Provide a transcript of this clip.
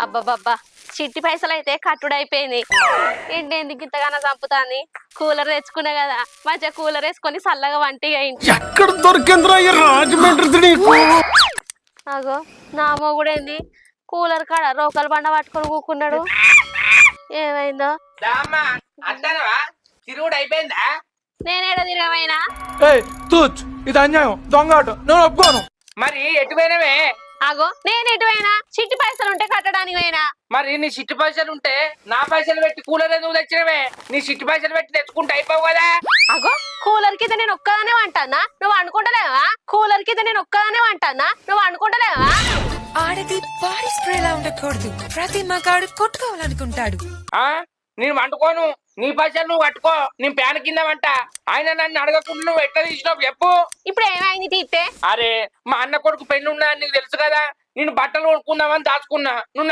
అబ్బబ్బబ్బా చిట్టి పైసలు అయితే కట్టుడైపోయింది. ఎందుకు ఇంతగానో చంపుతాంది. కూలర్ తెచ్చుకున్నా కదా, మంచిగా కూలర్ వేసుకొని చల్లగా వంటిగా ఇంటి. ఎక్కడ దొరికిందిరా ఈ రాజమండ్రి నీకు? అగో నా మొగుడేంది కూలర్ కాడ రోకలు బండ పట్టుకొని కూకున్నాడు. ఏమైందో తిరుగుడు అయిపోయిందా? నేనేడ తిరగమైనా. తూచ్ ఇది అన్యాయం, దొంగాట, నేను ఒప్పుకోను. మరి ఎటు పోయినవే? అగో నేను ఎటువైనా చిట్టి పైసలు ఉంటే కట్టడానికి పోయినా. మరి నీ చిట్టి పైసలు ఉంటే నా పైసలు పెట్టి కూలర్ ఎందుకు తెచ్చినవే? నీ చిట్టి పైసలు పెట్టి తెచ్చుకుంటే అయిపోవు కదా. అగో కూలర్ కింద నేను ఒక్కదానే వంటానా, నువ్వు అనుకుంటలేవా? కూలర్ కింద నేను ఒక్కదానే వంటానా, నువ్వు అనుకుంటలేవా? ఆడది బాడీ స్ప్రేలా ఉండకూడదు, ప్రతి మగాడు కొట్టుకోవాలనుకుంటాడు. ఆ నేను వండుకోను, నీ పైసలు నువ్వు కట్టుకో, నేను ప్యాన్ కింద వంట. ఆయన నన్ను అడగకుండా నువ్వు ఎట్లా తీసినావు చెప్పు. ఇప్పుడు ఏమైంది తీస్తే? అరే మా అన్న కొడుకు పెళ్లి ఉన్నదని నీకు తెలుసు కదా, నేను బట్టలు కొనుక్కుందామని దాచుకున్నా. నువ్వు